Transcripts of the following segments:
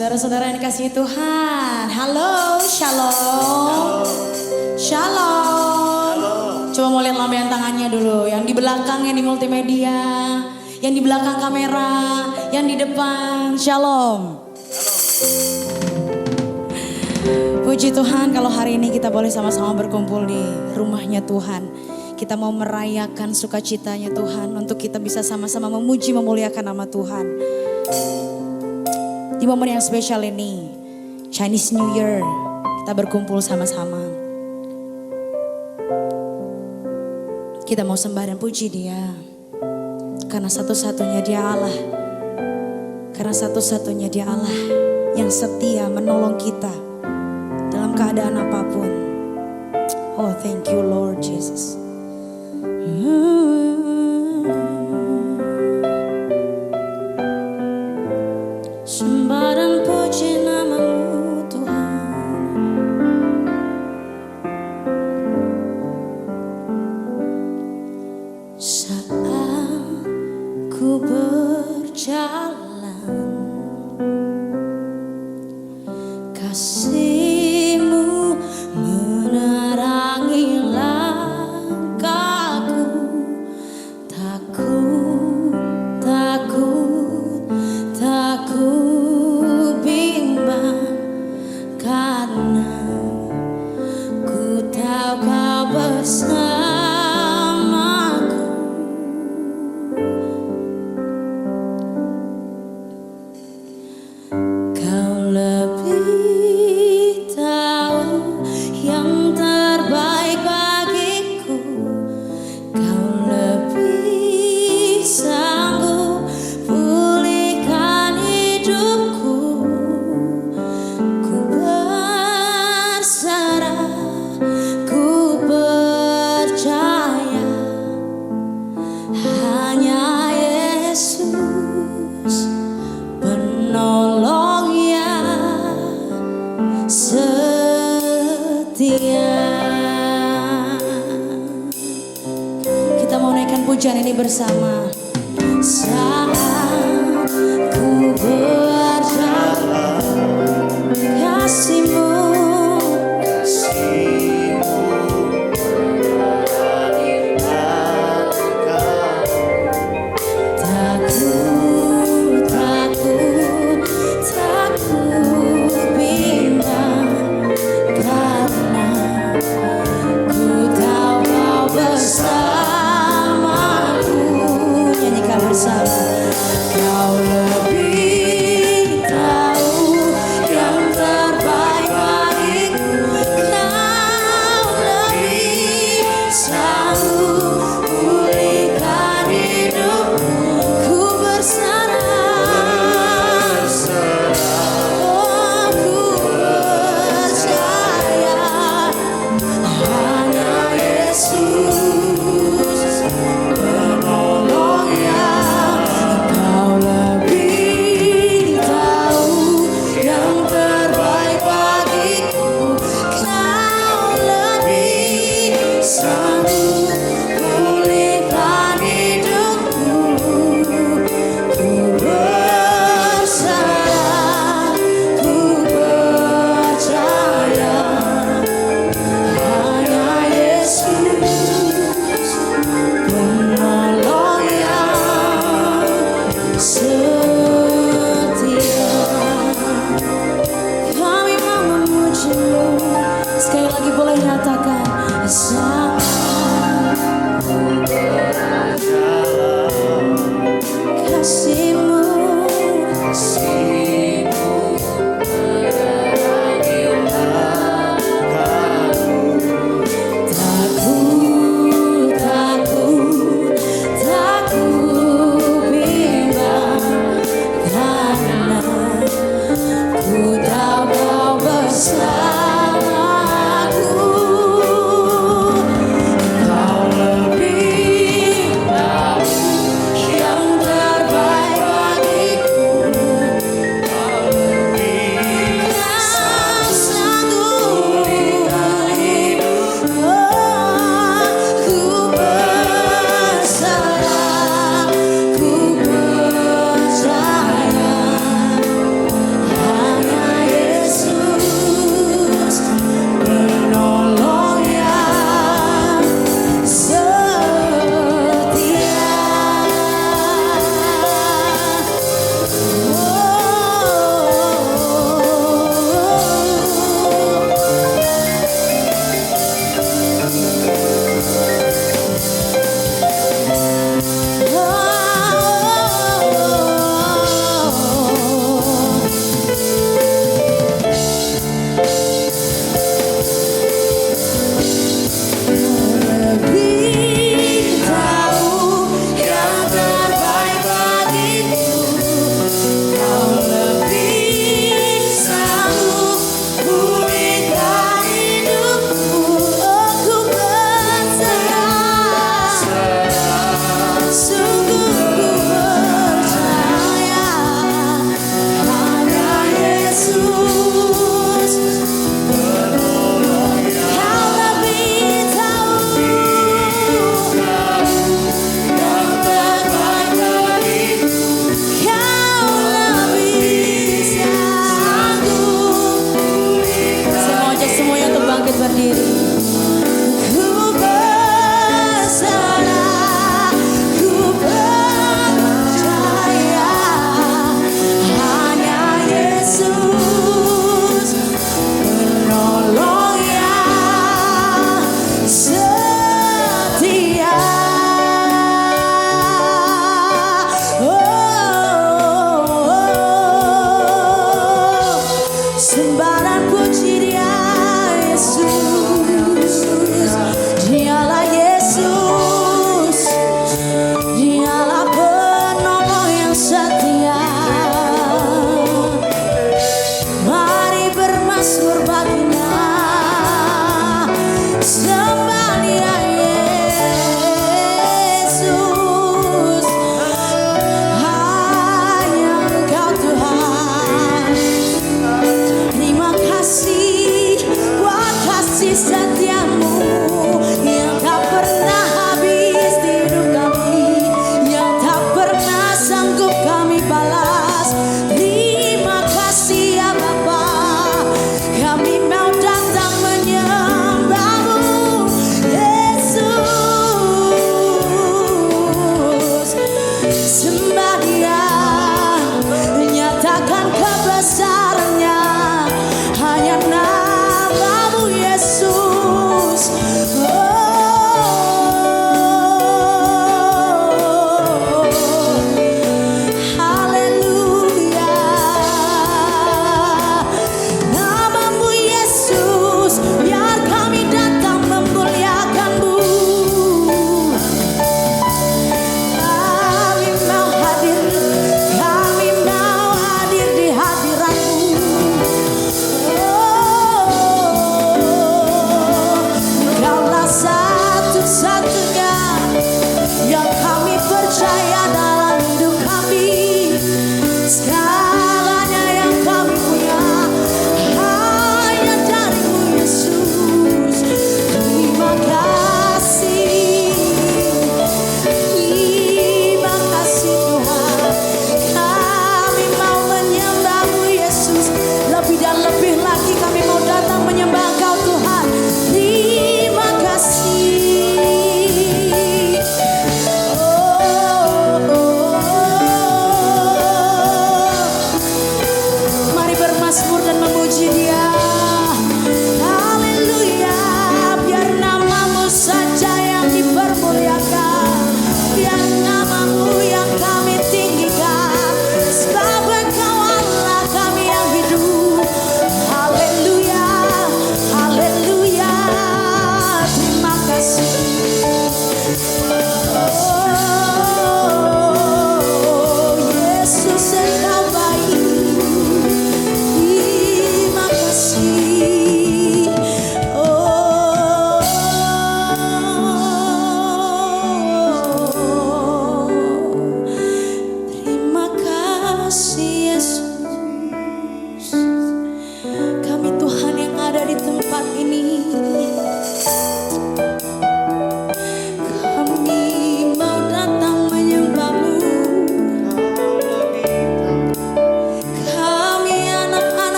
Saudara-saudara yang dikasihi Tuhan, halo, shalom. Shalom. Coba mau lihat lambaian tangannya dulu. Yang di belakang, yang di multimedia, yang di belakang kamera, yang di depan. Shalom. Puji Tuhan kalau hari ini kita boleh sama-sama berkumpul di rumahnya Tuhan. Kita mau merayakan sukacitanya Tuhan untuk kita bisa sama-sama memuji memuliakan nama Tuhan. Di momen yang spesial ini, Chinese New Year, kita berkumpul sama-sama. Kita mau sembah dan puji Dia. Karena satu-satunya Dia Allah. Karena satu-satunya Dia Allah yang setia menolong kita dalam keadaan apapun. Oh, thank you Lord Jesus. Sembah dan puji nama-Mu Tuhan. Saat ku berjalan, kasih-Mu menerangi langkahku. Takut, takut, takut bimbang, karena ku tahu Kau bersamaku. Kau lebih tahu yang terbaik bagiku. Kau lebih sanggup pulihkan hidupku. Ku berserah, ku percaya, hanya Yesus penolong yang setia. Kita mau naikkan pujian ini bersama. Saat ku berjalan, kasih-Mu takut, takut, takut bimbang, karena ku tahu Kau bersamaku. Nyanyikan bersama.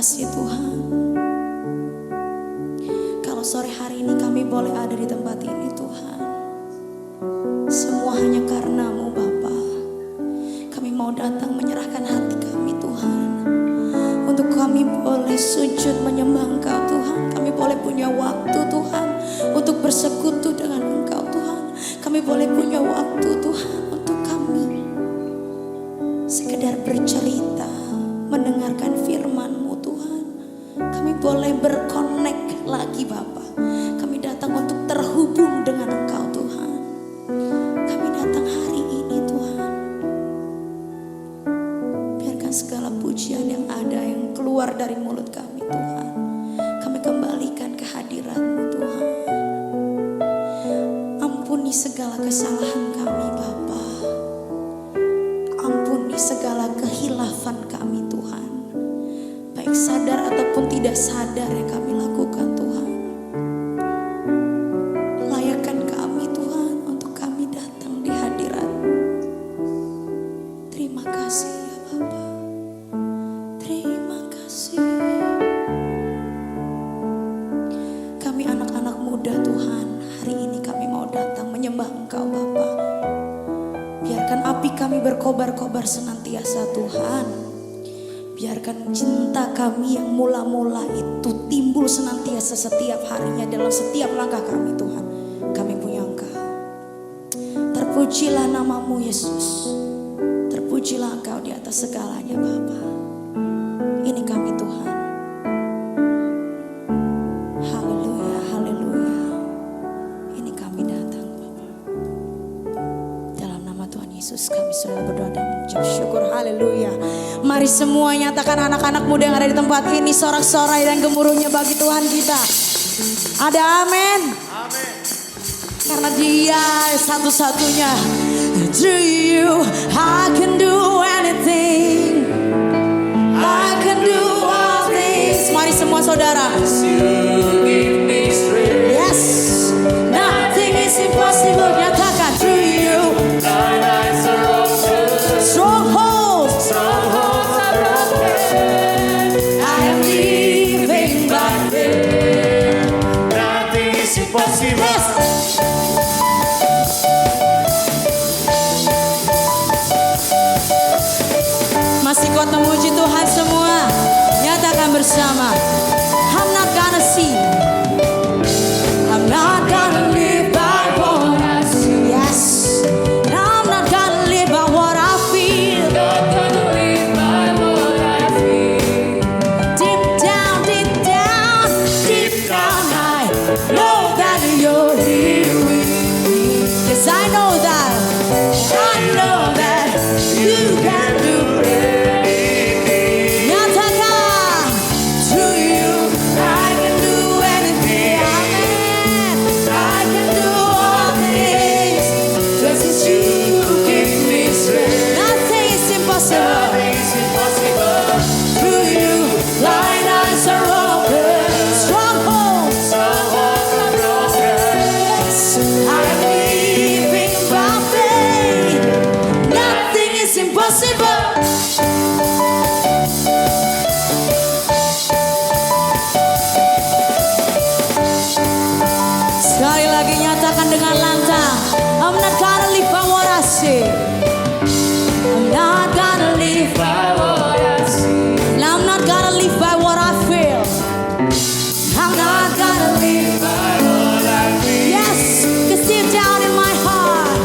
kasih Tuhan. Kalau sore hari ini kami boleh ada di tempat ini Tuhan, semua hanya karena-Mu Bapa. Kami mau datang menyerahkan hati kami Tuhan, untuk kami boleh sujud menyembah Engkau Tuhan. Kami boleh punya waktu Tuhan untuk bersekutu dengan Engkau Tuhan. Kami boleh punya waktu Tuhan untuk kami sekedar bercerita, mendengarkan firman-Mu Tuhan. Kami boleh berkonek lagi Bapa. Kami datang untuk terhubung dengan Engkau Tuhan. Kami datang hari ini Tuhan. Biarkan segala pujian yang ada, yang keluar dari mulut kami Tuhan, kami kembalikan ke hadirat-Mu Tuhan. Ampuni segala kesalahan kami Bapa. Ampuni segala kehilafan kami Tuhan, baik sadar ataupun tidak sadar yang kami lakukan Tuhan. Layakkan kami Tuhan untuk kami datang di hadirat-Mu. Terima kasih ya Bapa. Terima kasih. Kami anak-anak muda Tuhan, hari ini kami mau datang menyembah Engkau Bapa. Biarkan api kami berkobar-kobar senantiasa Tuhan. Biarkan cinta kami yang mula-mula itu timbul senantiasa setiap harinya dalam setiap langkah kami Tuhan. Kami punya Engkau. Terpujilah nama-Mu Yesus. Terpujilah Engkau di atas segalanya Bapa. Ini kami Tuhan. Haleluya, haleluya. Ini kami datang Bapa. Dalam nama Tuhan Yesus kami sudah berdoa dan mengucap syukur. Haleluya. Mari semua nyatakan anak-anak muda yang ada di tempat ini sorak-sorai dan gemuruhnya bagi Tuhan kita. Ada amin. Amin. Karena Dia satu-satunya. To you I can do anything. I can do all things. Mari semua saudara. Yes. Nothing is impossible. Nyatakan to you. Strongholds. I am living by faith. Nothing is impossible. Yes. Masih kuat memuji Tuhan semua. Nyatakan bersama. I'm not gonna see. I'm not gonna live by what I see. Yes. I'm not gonna live by what I feel. Not gonna live by what I feel. Deep down, deep down, deep down, I know that you're here with me. Yes, I know that you can do anything. Nyatakan, to you I can do anything. Amen. I can do all things. Just as you give me strength. Nothing is impossible. Nothing is impossible. To you, blind eyes are open, strongholds. Strongholds are broken. I'm living by faith. Nothing is impossible. Sekali lagi nyatakan dengan lantang. I'm not gonna live by what I see. I'm not gonna live By what I see. And I'm not gonna live by what I feel. I'm not gonna live. By what I feel. Yes, cause deep down in my heart,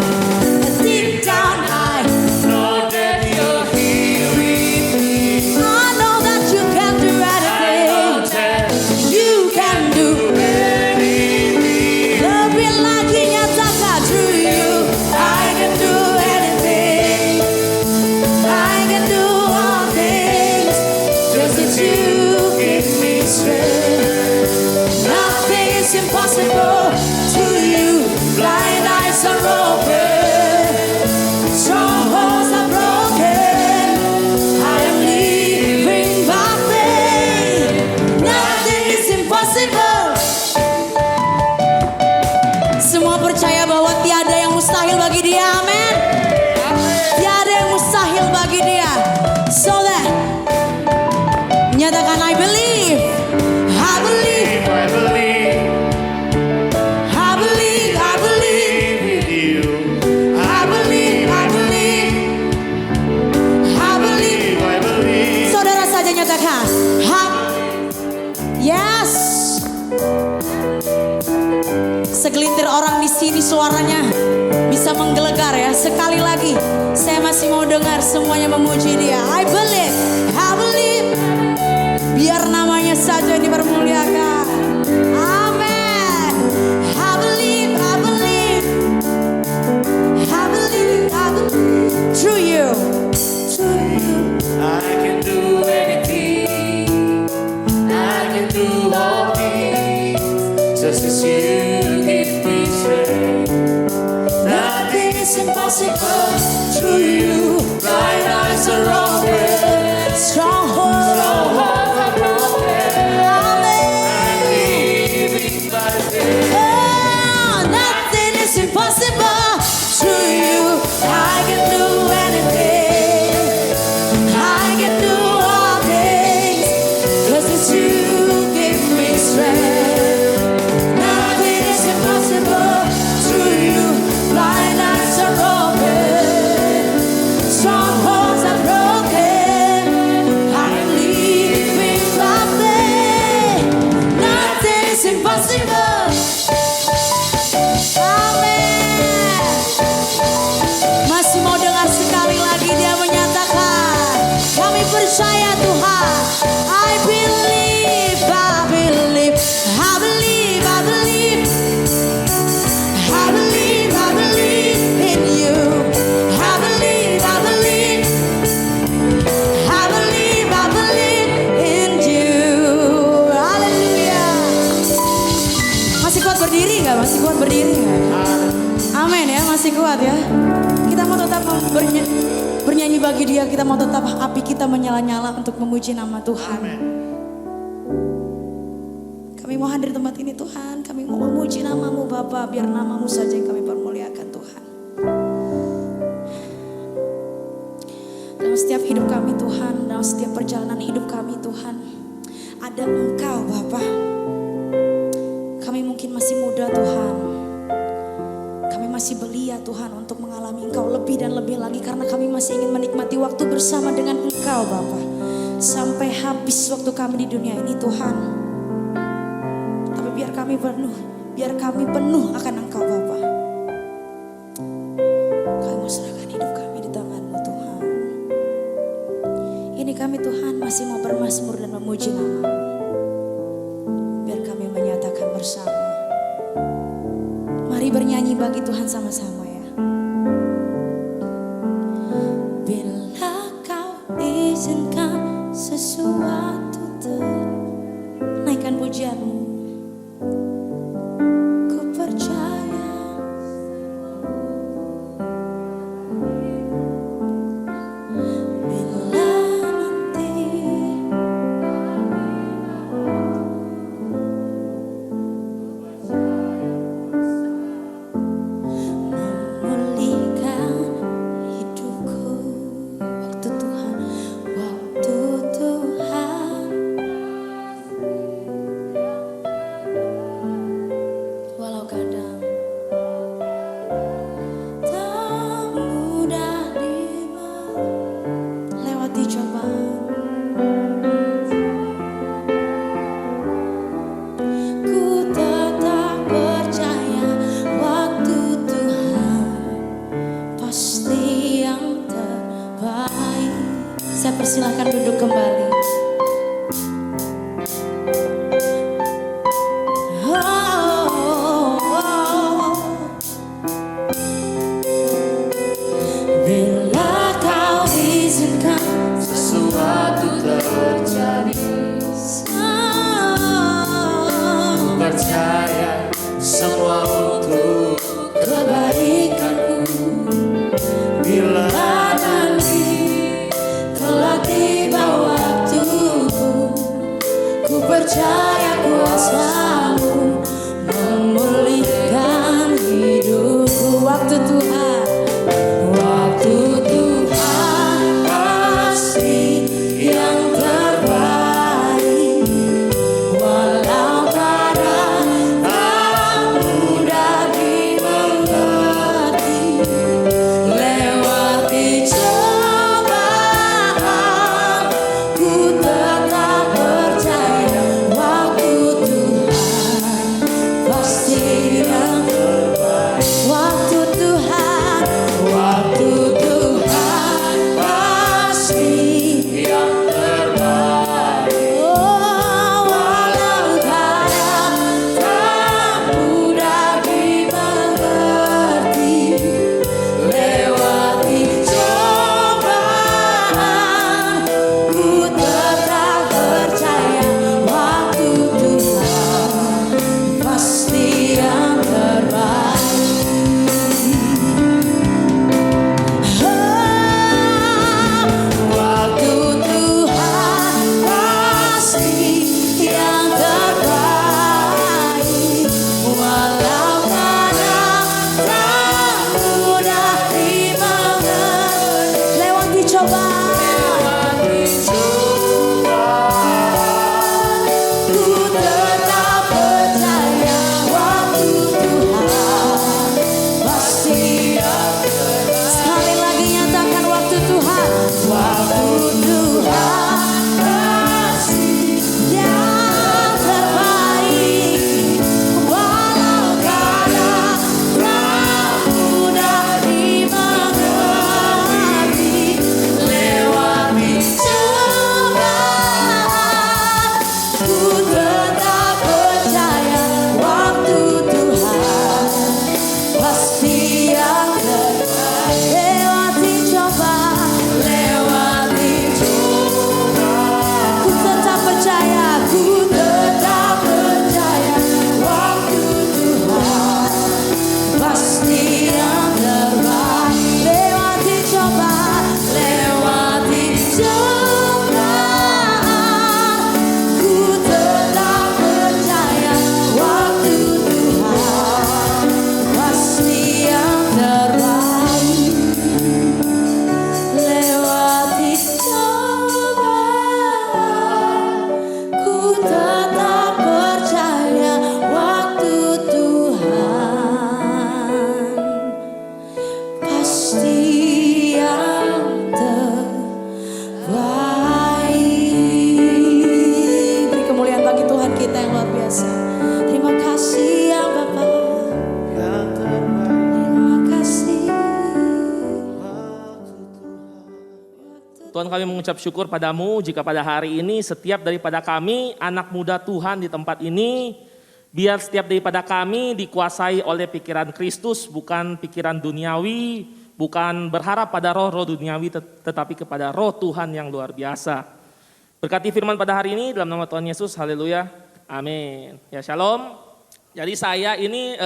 deep down I Know that you're here with me. know that you can do I know anything. that You can do anything. lebih lagi nyatakan to you. I can do anything. I can do all things. Just as you give me strength. Nothing is impossible to you. Blind eyes are open. Strongholds are broken. I am living by faith. Nothing is impossible. Semua percaya bahwa tiada yang mustahil bagi Dia. Amin. Tiada yang mustahil bagi Dia. So that nyatakan I believe. orang di sini suaranya bisa menggelegar ya. Sekali lagi, saya masih mau dengar semuanya memuji Dia. I believe, I believe. Biar namanya saja yang dipermuliakan. Amen. I believe, I believe. I believe, I believe. Through you, through you. I can do anything. I can do all things. Just as you give me strength. Nothing is impossible through you. Blind eyes are open. Strongholds. Strongholds are broken. Amen. I'm living by faith. Oh, nothing is impossible through you. I can do anything. I can do all things. 'Cause it's you give me strength. Nothing is impossible through you. Blind eyes are open. Strongholds are broken. I'm living by faith. Nothing is impossible. Amin. Masih mau dengar sekali lagi Dia menyatakan, kami percaya Tuhan. I believe, I believe, I believe, I believe. I believe, I believe in you. I believe, I believe. I believe, I believe in you. Haleluya. Masih kuat berdiri nggak? Masih kuat berdiri nggak? Amin ya, masih kuat ya. Kita mau tetap bernyanyi bagi Dia. Kita mau tetap api kita menyala-nyala untuk memuji nama Tuhan. Kami mau hadir di tempat ini Tuhan. Kami mau memuji nama-Mu Bapa. Biar nama-Mu saja yang kami permuliakan Tuhan. Dalam setiap hidup kami Tuhan, dalam setiap perjalanan hidup kami Tuhan, ada Engkau Bapa. Kami mungkin masih muda Tuhan. Kami masih belia Tuhan untuk mengalami Engkau lebih dan lebih lagi. Karena kami masih ingin menikmati waktu bersama dengan Engkau Bapa. Sampai habis waktu kami di dunia ini Tuhan. Tapi biar kami penuh akan Engkau Bapa. Kami mau serahkan hidup kami di tangan-Mu Tuhan. Ini kami Tuhan masih mau bermazmur dan memuji nama-Mu. Biar kami menyatakan bersama. Mari bernyanyi bagi Tuhan sama-sama ya. Bila Kau izinkan sesuatu naikkan pujian-Mu. Ku percaya bila nanti memulihkan hidupku. Waktu Tuhan, walau kadang tak mudah lewati cobaan, ku tetap percaya waktu Tuhan pasti yang terbaik. Saya persilahkan duduk kembali. Bila Kau izinkan Sesuatu terjadi. Percaya semua untuk kebaikanku. bila Nanti telah tiba waktu Tuhan, kami mengucap syukur padamu jika pada hari ini setiap daripada kami anak muda Tuhan di tempat ini, biar setiap daripada kami dikuasai oleh pikiran Kristus, bukan pikiran duniawi, bukan berharap pada roh-roh duniawi, tetapi kepada roh Tuhan yang luar biasa. Berkati firman pada hari ini dalam nama Tuhan Yesus, haleluya, amin. Ya, shalom. Jadi saya ini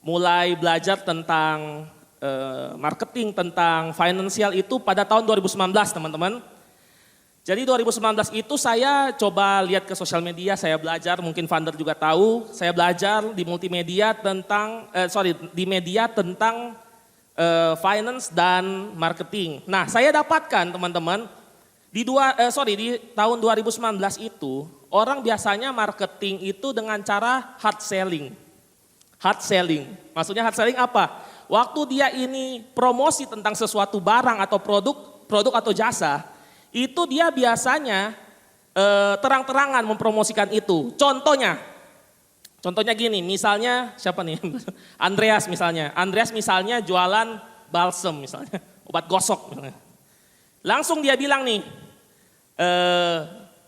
mulai belajar tentang marketing, tentang finansial itu pada tahun 2019 teman-teman. Jadi 2019 itu saya coba lihat ke sosial media, saya belajar, mungkin founder juga tahu, saya belajar di multimedia tentang, di media tentang finance dan marketing. Nah, saya dapatkan teman-teman, di tahun 2019 itu, orang biasanya marketing itu dengan cara hard selling. Hard selling, maksudnya hard selling apa? Waktu dia ini promosi tentang sesuatu barang atau produk atau jasa, itu dia biasanya terang-terangan mempromosikan itu. Contohnya gini, misalnya siapa nih? Andreas misalnya jualan balsem misalnya, obat gosok misalnya. Langsung dia bilang nih,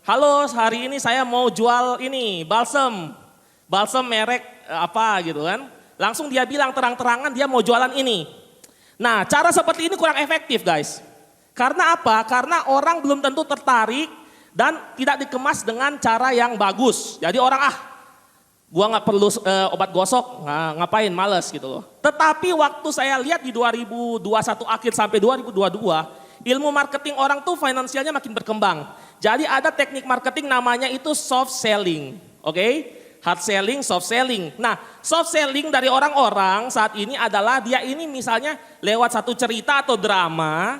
halo hari ini saya mau jual ini balsem merek apa gitu kan. Langsung dia bilang terang-terangan dia mau jualan ini. Nah, cara seperti ini kurang efektif guys. Karena apa? Karena orang belum tentu tertarik dan tidak dikemas dengan cara yang bagus. Jadi orang gua nggak perlu obat gosok, ngapain, males gitu loh. Tetapi waktu saya lihat di 2021 akhir sampai 2022, ilmu marketing orang tuh finansialnya makin berkembang. Jadi ada teknik marketing namanya itu soft selling, oke? Hard selling, soft selling. Nah, soft selling dari orang-orang saat ini adalah dia ini misalnya lewat satu cerita atau drama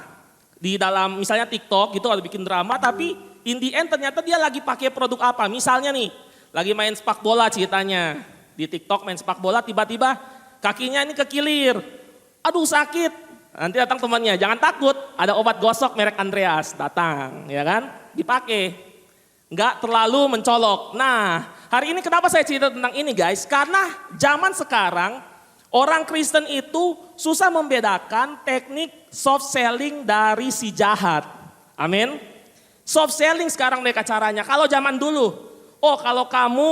di dalam misalnya TikTok gitu, ada bikin drama, tapi in the end ternyata dia lagi pakai produk apa. Misalnya nih, lagi main sepak bola ceritanya. Di TikTok main sepak bola, tiba-tiba kakinya ini kekilir. Aduh sakit. Nanti datang temannya, jangan takut, ada obat gosok merek Andreas, datang, ya kan? Dipakai. Nggak terlalu mencolok. Nah, hari ini kenapa saya cerita tentang ini guys? Karena zaman sekarang orang Kristen itu susah membedakan teknik soft selling dari si jahat. Amin. Soft selling sekarang mereka caranya. Kalau zaman dulu, kalau kamu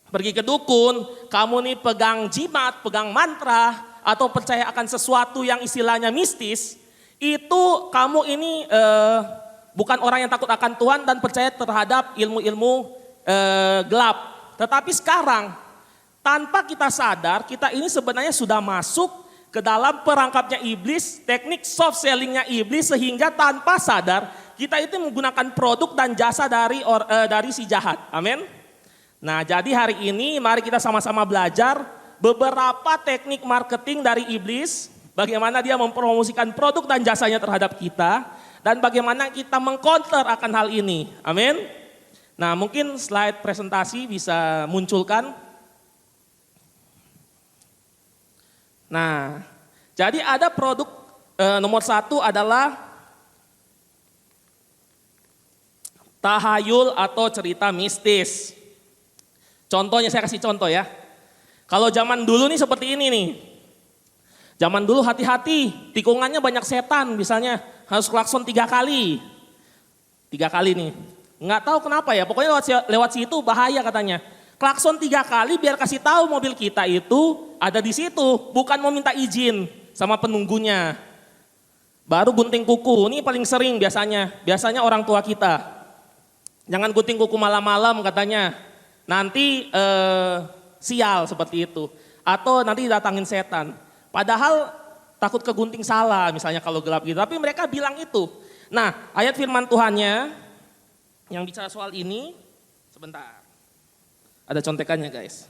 pergi ke dukun, kamu nih pegang jimat, pegang mantra, atau percaya akan sesuatu yang istilahnya mistis, itu kamu ini bukan orang yang takut akan Tuhan dan percaya terhadap ilmu-ilmu gelap. Tetapi sekarang tanpa kita sadar, kita ini sebenarnya sudah masuk ke dalam perangkapnya iblis, teknik soft sellingnya iblis, sehingga tanpa sadar kita itu menggunakan produk dan jasa dari si jahat. Amin. Nah, jadi hari ini mari kita sama-sama belajar beberapa teknik marketing dari iblis, bagaimana dia mempromosikan produk dan jasanya terhadap kita, dan bagaimana kita mengcounter akan hal ini. Amin. Nah, mungkin slide presentasi bisa munculkan. Nah, jadi ada produk nomor 1 adalah tahayul atau cerita mistis. Contohnya, saya kasih contoh ya. Kalau zaman dulu nih seperti ini nih. Zaman dulu hati-hati, tikungannya banyak setan misalnya. Harus klakson 3 kali. 3 kali nih. Nggak tahu kenapa ya, pokoknya lewat situ bahaya katanya. Klakson 3 kali biar kasih tahu mobil kita itu ada di situ. Bukan mau minta izin sama penunggunya. Baru gunting kuku, ini paling sering biasanya. Biasanya orang tua kita. Jangan gunting kuku malam-malam katanya. Nanti sial seperti itu. Atau nanti datangin setan. Padahal takut kegunting salah misalnya kalau gelap gitu. Tapi mereka bilang itu. Nah, ayat firman Tuhannya yang bicara soal ini, sebentar. Ada contekannya guys.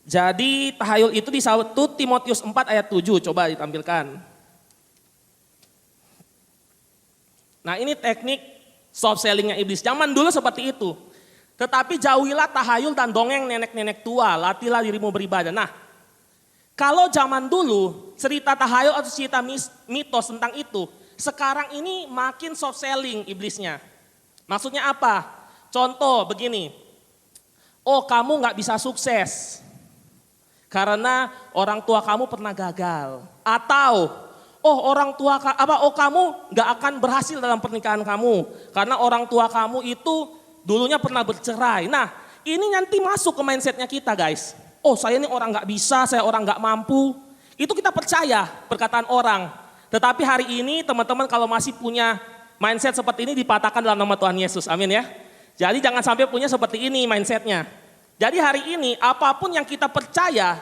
Jadi tahayul itu di 1 Timotius 4 ayat 7, coba ditampilkan. Nah, ini teknik soft sellingnya iblis. Zaman dulu seperti itu. Tetapi jauhilah tahayul dan dongeng nenek-nenek tua, latihlah dirimu beribadah. Nah, kalau zaman dulu cerita tahayul atau cerita mitos tentang itu, sekarang ini makin soft selling iblisnya. Maksudnya apa? Contoh begini, kamu nggak bisa sukses karena orang tua kamu pernah gagal. Atau oh orang tua kamu nggak akan berhasil dalam pernikahan kamu karena orang tua kamu itu dulunya pernah bercerai. Nah, ini nanti masuk ke mindsetnya kita guys. Oh, saya ini orang nggak bisa, saya orang nggak mampu. Itu kita percaya perkataan orang. Tetapi hari ini teman-teman kalau masih punya mindset seperti ini dipatahkan dalam nama Tuhan Yesus. Amin ya. Jadi jangan sampai punya seperti ini mindsetnya. Jadi hari ini apapun yang kita percaya,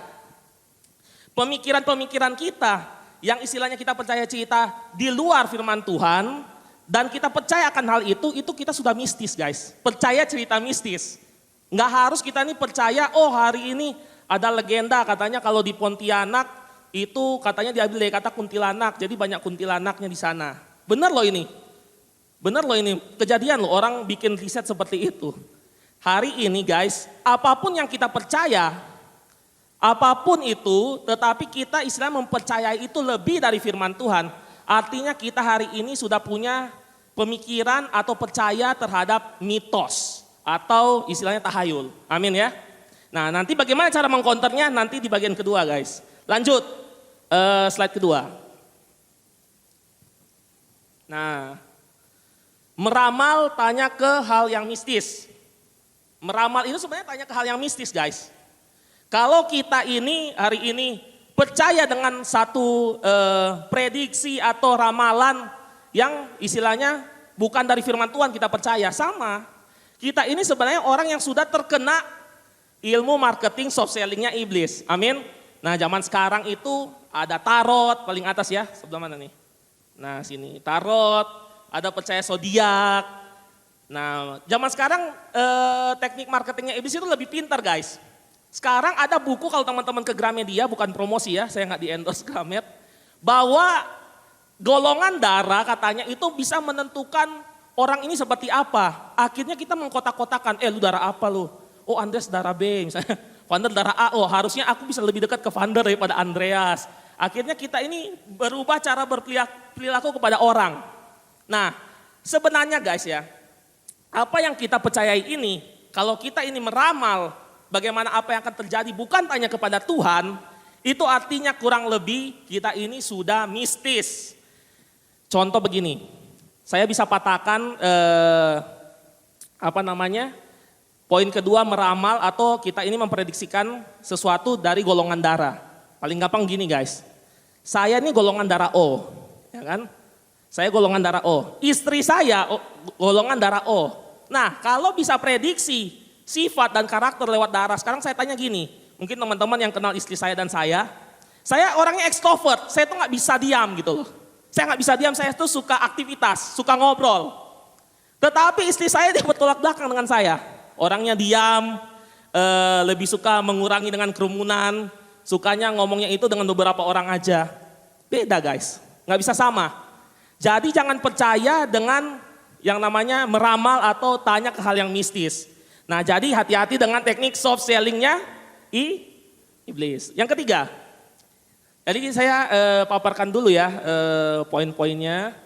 pemikiran-pemikiran kita yang istilahnya kita percaya cerita di luar firman Tuhan dan kita percaya akan hal itu kita sudah mistis guys. Percaya cerita mistis. Nggak harus kita nih percaya, oh hari ini ada legenda katanya kalau di Pontianak itu katanya diambil dari kata kuntilanak, jadi banyak kuntilanaknya di sana. Benar loh ini. Benar loh ini, kejadian loh orang bikin riset seperti itu. Hari ini guys, apapun yang kita percaya, apapun itu, tetapi kita istilah mempercayai itu lebih dari firman Tuhan. Artinya kita hari ini sudah punya pemikiran atau percaya terhadap mitos atau istilahnya tahayul. Amin ya. Nah nanti bagaimana cara mengkonternya nanti di bagian kedua guys. Lanjut, slide kedua. Nah, meramal tanya ke hal yang mistis. Meramal itu sebenarnya tanya ke hal yang mistis guys. Kalau kita ini hari ini percaya dengan satu prediksi atau ramalan yang istilahnya bukan dari firman Tuhan kita percaya, sama. Kita ini sebenarnya orang yang sudah terkena ilmu marketing soft sellingnya iblis. Amin. Nah zaman sekarang itu ada tarot paling atas ya, sebelah mana nih? Nah sini tarot, ada percaya zodiak. Nah zaman sekarang teknik marketingnya iblis itu lebih pintar guys. Sekarang ada buku kalau teman-teman ke Gramedia, bukan promosi ya, saya nggak di-endorse Gramet. Bahwa golongan darah katanya itu bisa menentukan orang ini seperti apa. Akhirnya kita mengkotak-kotakan, lu darah apa lu? Oh Andreas darah B misalnya. Vander darah A, oh harusnya aku bisa lebih dekat ke Vander daripada Andreas. Akhirnya kita ini berubah cara berperilaku kepada orang. Nah sebenarnya guys ya, apa yang kita percayai ini, kalau kita ini meramal bagaimana apa yang akan terjadi bukan tanya kepada Tuhan, itu artinya kurang lebih kita ini sudah mistis. Contoh begini, saya bisa patahkan poin kedua meramal atau kita ini memprediksikan sesuatu dari golongan darah. Paling gampang gini guys, saya ini golongan darah O, ya kan? Saya golongan darah O, istri saya golongan darah O. Nah kalau bisa prediksi sifat dan karakter lewat darah, sekarang saya tanya gini, mungkin teman-teman yang kenal istri saya dan saya orangnya ekstrovert, saya tuh nggak bisa diam gitu loh. Saya nggak bisa diam, saya tuh suka aktivitas, suka ngobrol. Tetapi istri saya dia bertolak belakang dengan saya. Orangnya diam, lebih suka mengurangi dengan kerumunan, sukanya ngomongnya itu dengan beberapa orang aja. Beda guys, nggak bisa sama. Jadi jangan percaya dengan yang namanya meramal atau tanya ke hal yang mistis. Nah jadi hati-hati dengan teknik soft sellingnya iblis. Yang ketiga, jadi saya paparkan dulu ya poin-poinnya.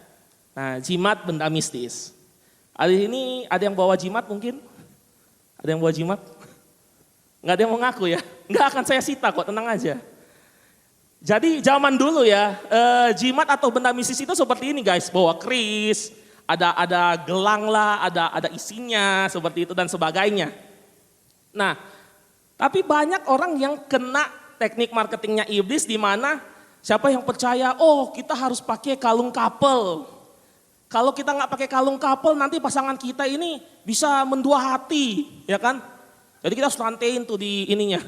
Nah jimat benda mistis. Hari ini ada yang bawa jimat mungkin? Ada yang bawa jimat? Nggak ada yang mau ngaku ya? Nggak akan saya sita kok, tenang aja. Jadi zaman dulu ya, jimat atau benda mistis itu seperti ini guys, bawa keris, ada gelang lah, ada isinya seperti itu dan sebagainya. Nah, tapi banyak orang yang kena teknik marketingnya iblis di mana siapa yang percaya, oh kita harus pakai kalung couple. Kalau kita nggak pakai kalung couple nanti pasangan kita ini bisa mendua hati, ya kan? Jadi kita harus rantein tuh di ininya.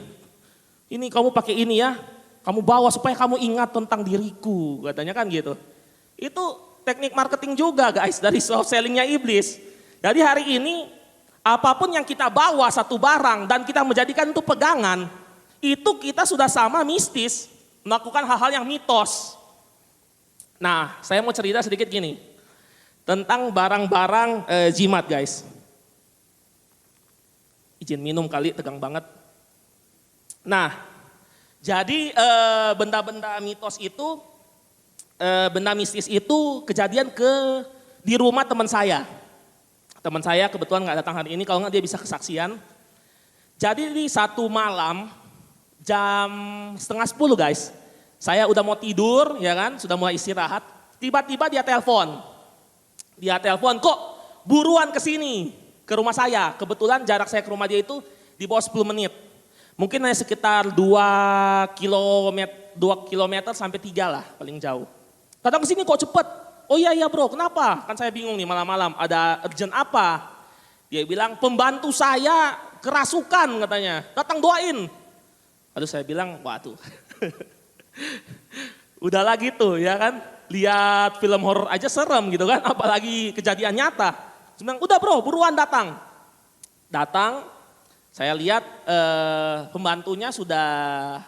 Ini kamu pakai ini ya, kamu bawa supaya kamu ingat tentang diriku, katanya kan gitu. Itu teknik marketing juga guys dari soft sellingnya iblis. Jadi hari ini apapun yang kita bawa satu barang dan kita menjadikan itu pegangan, itu kita sudah sama mistis, melakukan hal-hal yang mitos. Nah saya mau cerita sedikit gini. Tentang barang-barang jimat guys. Izin minum kali, tegang banget. Nah, jadi benda-benda mitos itu, benda mistis itu kejadian di rumah teman saya. Teman saya kebetulan nggak datang hari ini, kalau nggak dia bisa kesaksian. Jadi di satu malam, jam 9:30 guys, Saya udah mau tidur, ya kan, sudah mulai istirahat. Tiba-tiba dia telepon. Dia telepon, kok buruan ke sini, ke rumah saya. Kebetulan jarak saya ke rumah dia itu di bawah 10 menit. Mungkin hanya sekitar 2 kilometer sampai 3 lah paling jauh. Datang ke sini kok cepet? Oh iya bro, kenapa? Kan saya bingung nih malam-malam, ada urgent apa? Dia bilang pembantu saya kerasukan katanya, datang doain. Lalu saya bilang, waduh. Udahlah gitu ya kan, lihat film horor aja serem gitu kan, apalagi kejadian nyata. Saya bilang, udah bro, buruan datang. Datang, saya lihat pembantunya sudah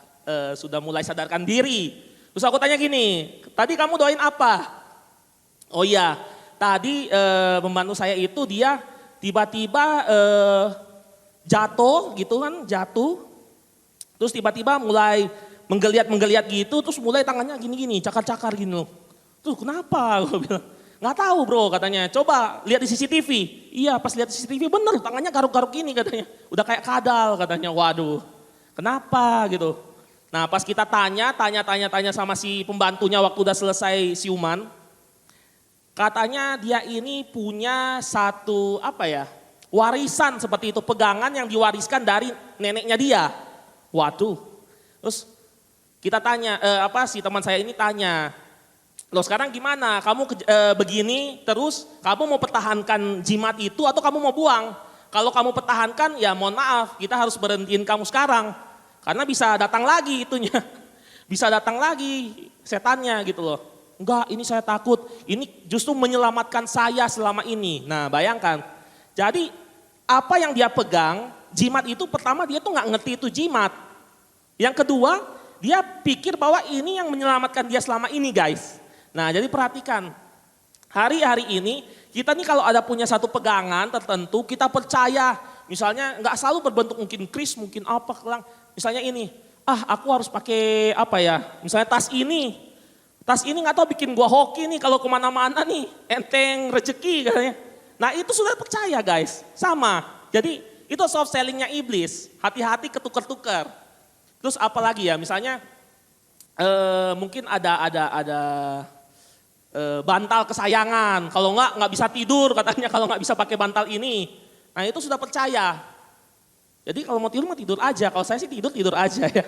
mulai sadarkan diri. Terus aku tanya gini, tadi kamu doain apa? Oh iya, tadi pembantu saya itu dia tiba-tiba jatuh gitu kan, jatuh. Terus tiba-tiba mulai menggeliat gitu, terus mulai tangannya gini-gini, cakar-cakar gini loh. Tuh kenapa? Gue bilang, nggak tahu bro katanya, coba lihat di CCTV. Iya pas lihat di CCTV bener tangannya garuk-garuk gini katanya. Udah kayak kadal katanya, waduh kenapa gitu. Nah pas kita tanya sama si pembantunya waktu udah selesai siuman. Katanya dia ini punya satu warisan seperti itu, pegangan yang diwariskan dari neneknya dia. Waduh, terus kita tanya, si teman saya ini tanya, loh sekarang gimana, kamu begini terus kamu mau pertahankan jimat itu atau kamu mau buang? Kalau kamu pertahankan ya mohon maaf, kita harus berhentiin kamu sekarang. Karena bisa datang lagi itunya, bisa datang lagi setannya gitu loh. Enggak, ini saya takut, ini justru menyelamatkan saya selama ini. Nah bayangkan, jadi apa yang dia pegang, jimat itu pertama dia tuh nggak ngerti itu jimat. Yang kedua, dia pikir bahwa ini yang menyelamatkan dia selama ini guys. Nah jadi perhatikan, hari-hari ini kita nih kalau ada punya satu pegangan tertentu, kita percaya, misalnya nggak selalu berbentuk mungkin kris, mungkin apa, misalnya ini, aku harus pakai misalnya tas ini nggak tahu bikin gua hoki nih kalau kemana-mana nih, enteng rezeki katanya. Nah itu sudah percaya guys, sama. Jadi itu soft sellingnya iblis, hati-hati ketukar-tukar. Terus apalagi ya, misalnya mungkin ada bantal kesayangan, kalau nggak bisa tidur katanya kalau nggak bisa pakai bantal ini. Nah itu sudah percaya. Jadi kalau mau tidur mah tidur aja, kalau saya sih tidur aja ya,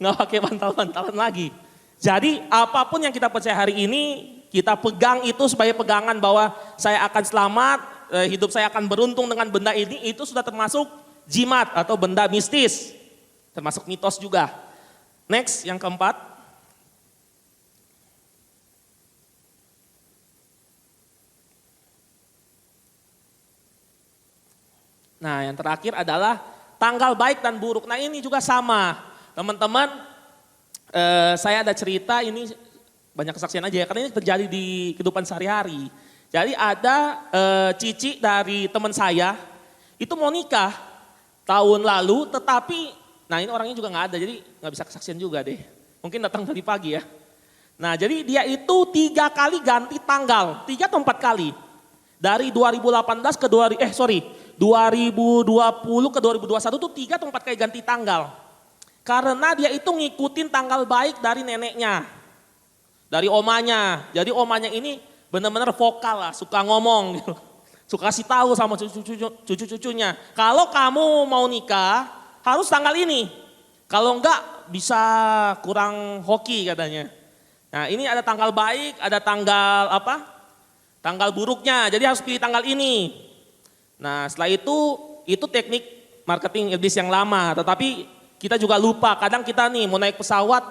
nggak pakai bantal-bantalan lagi. Jadi apapun yang kita percaya hari ini, kita pegang itu sebagai pegangan bahwa saya akan selamat, hidup saya akan beruntung dengan benda ini, itu sudah termasuk jimat atau benda mistis. Termasuk mitos juga. Next, yang keempat. Nah yang terakhir adalah tanggal baik dan buruk. Nah ini juga sama. Teman-teman, saya ada cerita ini banyak kesaksian aja ya, karena ini terjadi di kehidupan sehari-hari. Jadi ada cici dari teman saya, itu mau nikah tahun lalu, tetapi nah ini orangnya juga nggak ada, jadi nggak bisa kesaksian juga deh. Mungkin datang dari pagi ya. Nah jadi dia itu 3 kali ganti tanggal, 3 atau 4 kali. Dari 2018 ke 2020 ke 2021 tuh 3 atau 4 kali ganti tanggal. Karena dia itu ngikutin tanggal baik dari neneknya, dari omanya. Jadi omanya ini benar-benar vokal lah, suka ngomong gitu. Suka kasih tahu sama cucu-cucunya. Kalau kamu mau nikah harus tanggal ini. Kalau enggak bisa kurang hoki katanya. Nah ini ada tanggal baik, ada tanggal tanggal buruknya. Jadi harus pilih tanggal ini. Nah setelah itu teknik marketing iblis yang lama. Tetapi kita juga lupa, kadang kita nih mau naik pesawat,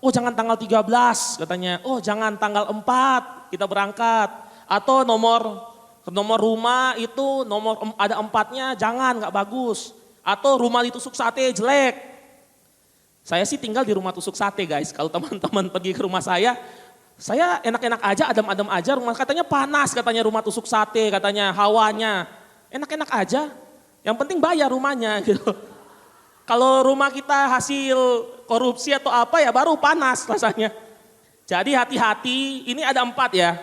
oh jangan tanggal 13 katanya, oh jangan tanggal 4 kita berangkat. Atau nomor rumah itu ada 4-nya, jangan, nggak bagus. Atau rumah ditusuk sate jelek. Saya sih tinggal di rumah tusuk sate guys, kalau teman-teman pergi ke rumah saya enak-enak aja, adem-adem aja, rumah katanya panas katanya rumah tusuk sate, katanya hawanya. Enak-enak aja, yang penting bayar rumahnya gitu. Kalau rumah kita hasil korupsi atau apa ya baru panas rasanya. Jadi hati-hati, ini ada 4 ya.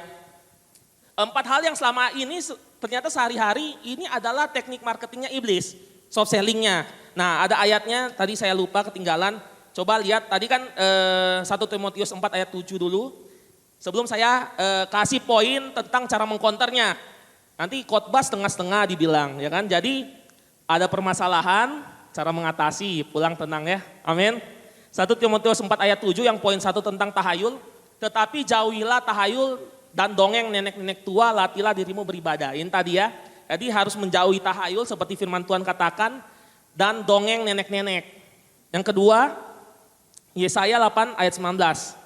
4 hal yang selama ini ternyata sehari-hari ini adalah teknik marketingnya iblis, soft sellingnya. Nah ada ayatnya, tadi saya lupa ketinggalan, Coba lihat tadi kan 1 Timotius 4 ayat 7 dulu. Sebelum saya kasih poin tentang cara mengkonternya. Nanti khotbah setengah-setengah dibilang ya kan. Jadi ada permasalahan, cara mengatasi, pulang tenang ya. Amin. 1 Timotius 4 ayat 7 yang poin 1 tentang tahayul. Tetapi jauhilah tahayul dan dongeng nenek-nenek tua, latihlah dirimu beribadah. Ini tadi ya. Jadi harus menjauhi tahayul seperti firman Tuhan katakan. Dan dongeng nenek-nenek. Yang kedua, Yesaya 8 ayat 19.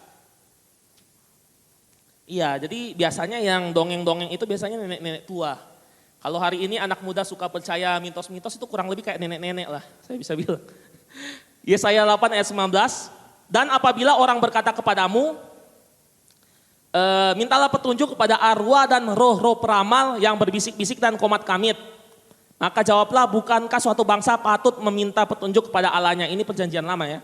Iya, jadi biasanya yang dongeng-dongeng itu biasanya nenek-nenek tua. Kalau hari ini anak muda suka percaya mitos-mitos itu kurang lebih kayak nenek-nenek lah, saya bisa bilang. Yesaya 8 ayat 19, dan apabila orang berkata kepadamu, mintalah petunjuk kepada arwah dan roh-roh peramal yang berbisik-bisik dan komat kamit. Maka jawablah, bukankah suatu bangsa patut meminta petunjuk kepada Allahnya? Ini perjanjian lama ya.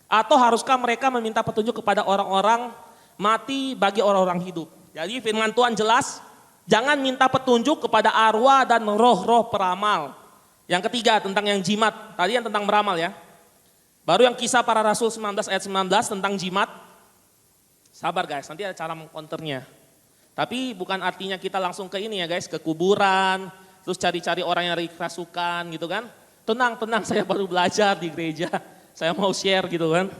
Atau haruskah mereka meminta petunjuk kepada orang-orang mati bagi orang-orang hidup? Jadi firman Tuhan jelas, jangan minta petunjuk kepada arwah dan roh-roh peramal. Yang ketiga tentang yang jimat, tadi yang tentang meramal ya. Baru yang Kisah Para Rasul 19 ayat 19 tentang jimat. Sabar guys, nanti ada cara mengkonternya. Tapi bukan artinya kita langsung ke ini ya guys, ke kuburan, terus cari-cari orang yang kerasukan gitu kan. Tenang, saya baru belajar di gereja. Saya mau share gitu kan.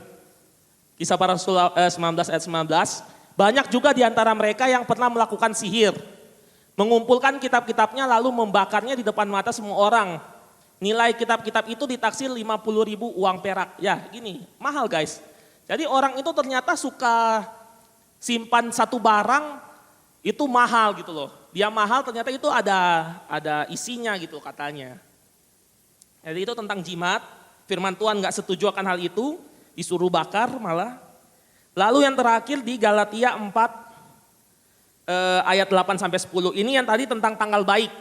Kisah Para Rasul 19 ayat 19. Banyak juga di antara mereka yang pernah melakukan sihir. Mengumpulkan kitab-kitabnya lalu membakarnya di depan mata semua orang. Nilai kitab-kitab itu ditaksir 50.000 uang perak. Ya gini, mahal guys. Jadi orang itu ternyata suka simpan satu barang itu mahal gitu loh. Dia mahal ternyata itu ada isinya gitu katanya. Jadi itu tentang jimat. Firman Tuhan gak setuju akan hal itu, disuruh bakar malah. Lalu yang terakhir di Galatia 4 ayat 8 sampai 10. Ini yang tadi tentang tanggal baik.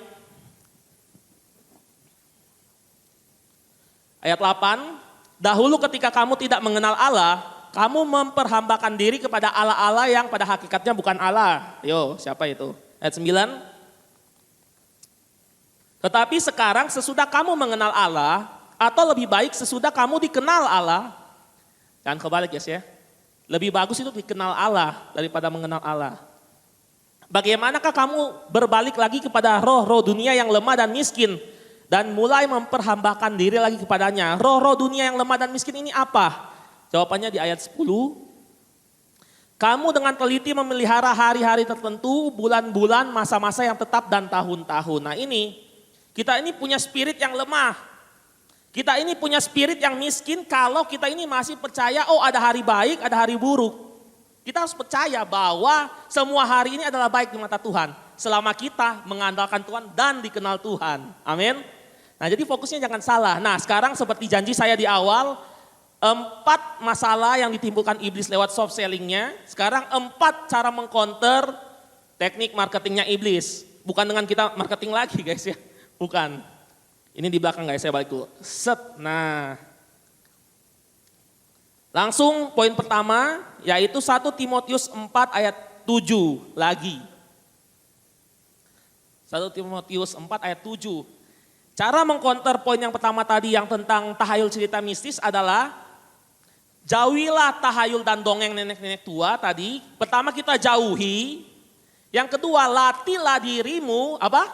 Ayat 8, dahulu ketika kamu tidak mengenal Allah, kamu memperhambakan diri kepada Allah-Allah yang pada hakikatnya bukan Allah. Yo, siapa itu? Ayat 9. Tetapi sekarang sesudah kamu mengenal Allah, atau lebih baik sesudah kamu dikenal Allah. Jangan kebalik ya. Lebih bagus itu dikenal Allah daripada mengenal Allah. Bagaimanakah kamu berbalik lagi kepada roh-roh dunia yang lemah dan miskin. Dan mulai memperhambakan diri lagi kepadanya. Roh-roh dunia yang lemah dan miskin ini apa? Jawabannya di ayat 10. Kamu dengan teliti memelihara hari-hari tertentu, bulan-bulan, masa-masa yang tetap dan tahun-tahun. Nah ini, kita ini punya spirit yang lemah. Kita ini punya spirit yang miskin kalau kita ini masih percaya oh ada hari baik, ada hari buruk. Kita harus percaya bahwa semua hari ini adalah baik di mata Tuhan. Selama kita mengandalkan Tuhan dan dikenal Tuhan. Amin. Nah jadi fokusnya jangan salah. Nah sekarang seperti janji saya di awal, 4 masalah yang ditimbulkan iblis lewat soft sellingnya. Sekarang 4 cara mengcounter teknik marketingnya iblis. Bukan dengan kita marketing lagi guys ya, bukan. Ini di belakang guys, saya balik dulu. Set, nah. Langsung poin pertama, yaitu 1 Timotius 4 ayat 7 lagi. 1 Timotius 4 ayat 7. Cara mengcounter poin yang pertama tadi yang tentang tahayul cerita mistis adalah jauhilah tahayul dan dongeng nenek-nenek tua tadi. Pertama kita jauhi. Yang kedua, latihlah dirimu apa?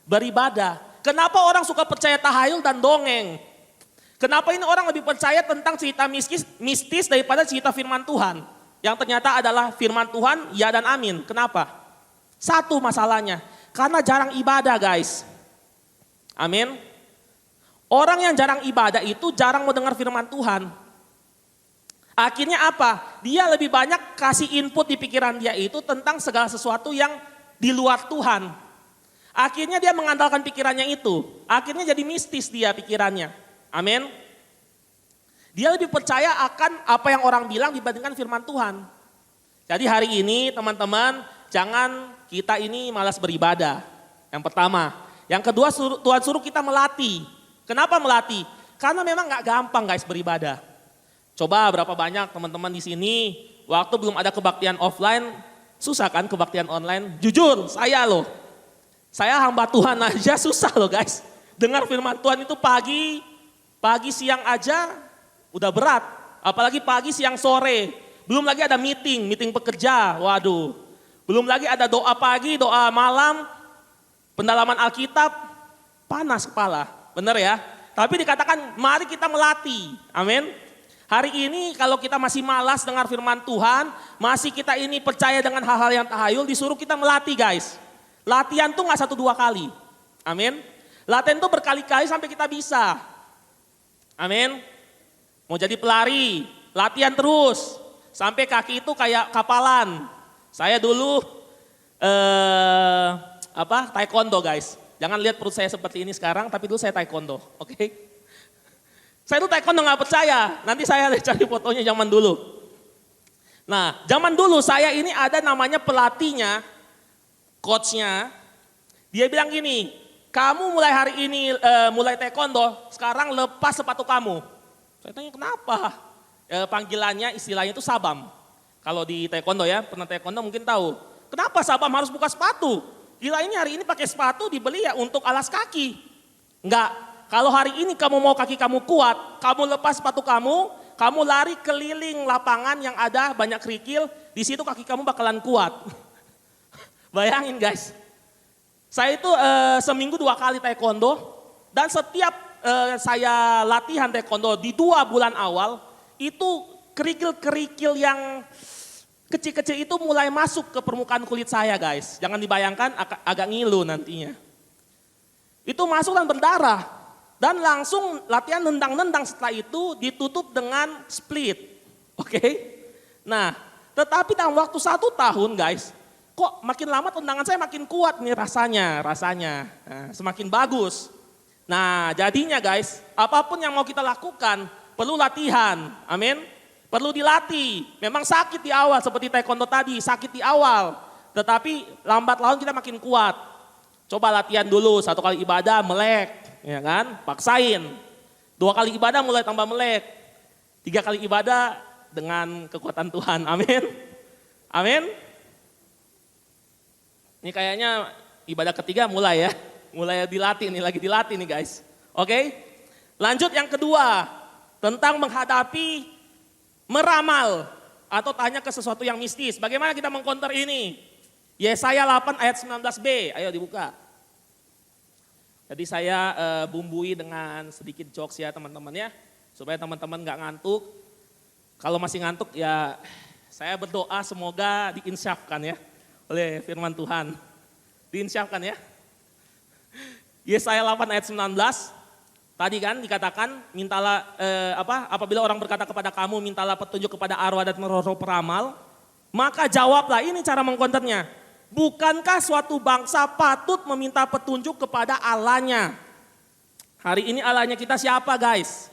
Beribadah. Kenapa orang suka percaya tahayul dan dongeng? Kenapa ini orang lebih percaya tentang cerita mistis daripada cerita firman Tuhan? Yang ternyata adalah firman Tuhan, ya dan amin. Kenapa? Satu masalahnya, karena jarang ibadah guys. Amin. Orang yang jarang ibadah itu jarang mendengar firman Tuhan. Akhirnya apa? Dia lebih banyak kasih input di pikiran dia itu tentang segala sesuatu yang di luar Tuhan. Akhirnya dia mengandalkan pikirannya itu. Akhirnya jadi mistis dia pikirannya. Amin. Dia lebih percaya akan apa yang orang bilang dibandingkan firman Tuhan. Jadi hari ini teman-teman jangan kita ini malas beribadah. Yang pertama. Yang kedua Tuhan suruh kita melatih. Kenapa melatih? Karena memang gak gampang guys beribadah. Coba berapa banyak teman-teman di sini waktu belum ada kebaktian offline susah kan kebaktian online? Jujur saya loh. Saya hamba Tuhan aja susah loh guys. Dengar firman Tuhan itu pagi siang aja udah berat. Apalagi pagi, siang, sore. Belum lagi ada meeting pekerja. Waduh. Belum lagi ada doa pagi, doa malam, pendalaman Alkitab, panas kepala. Benar ya? Tapi dikatakan mari kita melatih. Amin. Hari ini kalau kita masih malas dengar firman Tuhan, masih kita ini percaya dengan hal-hal yang tahayul, disuruh kita melatih guys. Latihan tuh gak 1-2 kali. Amin. Latihan tuh berkali-kali sampai kita bisa. Amin. Mau jadi pelari, latihan terus. Sampai kaki itu kayak kapalan. Saya dulu taekwondo guys. Jangan lihat perut saya seperti ini sekarang, tapi dulu saya taekwondo. Oke. Saya tuh taekwondo gak percaya. Nanti saya cari fotonya zaman dulu. Nah, zaman dulu saya ini ada namanya pelatihnya, coachnya. Dia bilang gini, kamu mulai hari ini mulai taekwondo, sekarang lepas sepatu kamu. Saya tanya kenapa? Panggilannya istilahnya itu sabam. Kalau di taekwondo ya, pernah taekwondo mungkin tahu. Kenapa sabam harus buka sepatu? Gila ini hari ini pakai sepatu dibeli ya untuk alas kaki. Enggak, kalau hari ini kamu mau kaki kamu kuat, kamu lepas sepatu kamu lari keliling lapangan yang ada banyak kerikil, di situ kaki kamu bakalan kuat. Bayangin guys, saya itu seminggu 2 kali taekwondo dan setiap saya latihan taekwondo di 2 bulan awal, itu kerikil-kerikil yang kecil-kecil itu mulai masuk ke permukaan kulit saya guys. Jangan dibayangkan agak ngilu nantinya. Itu masuk dan berdarah. Dan langsung latihan nendang-nendang setelah itu ditutup dengan split. Oke. Nah, tetapi dalam waktu 1 tahun guys, kok makin lama tendangan saya makin kuat nih rasanya. Nah, semakin bagus. Nah jadinya guys, apapun yang mau kita lakukan perlu latihan, amin. Perlu dilatih, memang sakit di awal seperti taekwondo tadi, sakit di awal. Tetapi lambat laun kita makin kuat. Coba latihan dulu, 1 kali ibadah melek, ya kan, paksain. 2 kali ibadah mulai tambah melek. 3 kali ibadah dengan kekuatan Tuhan, amin. Amin. Ini kayaknya ibadah ketiga mulai ya, mulai dilatih nih, lagi dilatih nih guys. Oke, lanjut yang kedua, tentang menghadapi meramal atau tanya ke sesuatu yang mistis. Bagaimana kita mengcounter ini? Yesaya 8 ayat 19b, ayo dibuka. Jadi saya bumbui dengan sedikit jokes ya teman-teman ya, supaya teman-teman gak ngantuk. Kalau masih ngantuk ya saya berdoa semoga diinsyafkan ya oleh firman Tuhan. Diinsyafkan ya. Yesaya 8 ayat 19, tadi kan dikatakan mintalah apabila orang berkata kepada kamu mintalah petunjuk kepada arwah dan roh-roh peramal, maka jawablah, ini cara mengkonternya. Bukankah suatu bangsa patut meminta petunjuk kepada Allahnya? Hari ini Allahnya kita siapa guys?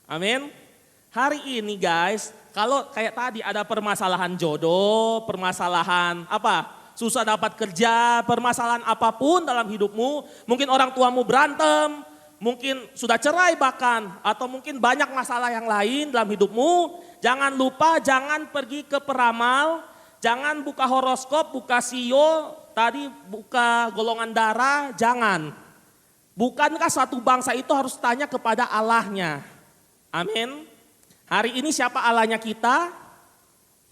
Amin. Hari ini guys, kalau kayak tadi ada permasalahan jodoh, permasalahan susah dapat kerja, permasalahan apapun dalam hidupmu, mungkin orang tuamu berantem, mungkin sudah cerai bahkan, atau mungkin banyak masalah yang lain dalam hidupmu, jangan lupa jangan pergi ke peramal, jangan buka horoskop, buka sio, tadi buka golongan darah, jangan. Bukankah suatu bangsa itu harus tanya kepada Allahnya? Amin. Hari ini siapa Allahnya kita?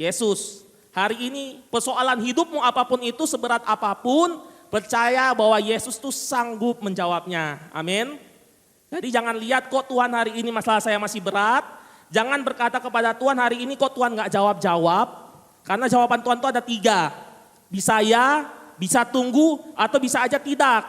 Yesus. Hari ini persoalan hidupmu apapun itu, seberat apapun, percaya bahwa Yesus tuh sanggup menjawabnya. Amin. Jadi jangan lihat kok Tuhan hari ini masalah saya masih berat. Jangan berkata kepada Tuhan hari ini kok Tuhan gak jawab-jawab. Karena jawaban Tuhan itu ada 3. Bisa ya, bisa tunggu, atau bisa aja tidak.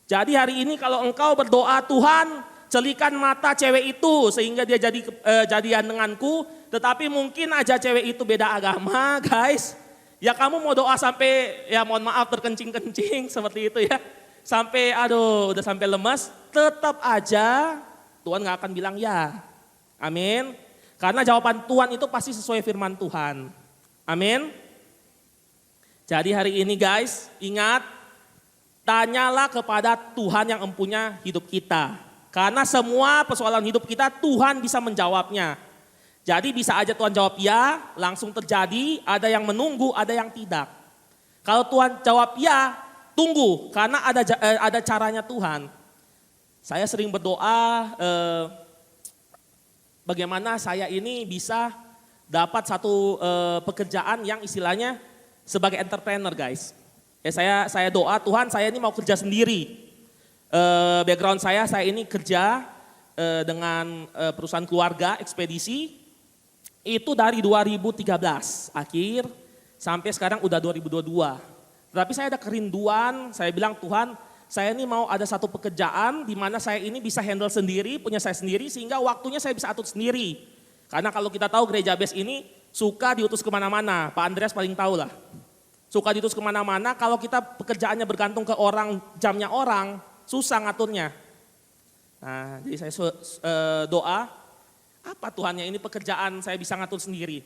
Jadi hari ini kalau engkau berdoa, Tuhan celikan mata cewek itu sehingga dia jadi jadian denganku. Tetapi mungkin aja cewek itu beda agama guys. Ya kamu mau doa sampai ya mohon maaf terkencing-kencing seperti itu ya. Sampai udah sampai lemas. Tetap aja Tuhan gak akan bilang ya. Amin. Karena jawaban Tuhan itu pasti sesuai firman Tuhan. Amin. Jadi hari ini guys, ingat, tanyalah kepada Tuhan yang empunya hidup kita. Karena semua persoalan hidup kita Tuhan bisa menjawabnya. Jadi bisa aja Tuhan jawab ya, langsung terjadi, ada yang menunggu, ada yang tidak. Kalau Tuhan jawab ya, tunggu, karena ada caranya Tuhan. Saya sering berdoa, bagaimana saya ini bisa dapat satu pekerjaan yang istilahnya sebagai entrepreneur guys. Saya doa Tuhan saya ini mau kerja sendiri. Background saya ini kerja dengan perusahaan keluarga ekspedisi itu dari 2013 akhir sampai sekarang udah 2022. Tetapi saya ada kerinduan, saya bilang Tuhan saya ini mau ada satu pekerjaan di mana saya ini bisa handle sendiri, punya saya sendiri sehingga waktunya saya bisa atur sendiri. Karena kalau kita tahu gereja base ini suka diutus kemana-mana, Pak Andreas paling tahu lah. Suka diutus kemana-mana, kalau kita pekerjaannya bergantung ke orang, jamnya orang, susah ngaturnya. Nah, jadi saya doa, apa Tuhannya ini pekerjaan saya bisa ngatur sendiri.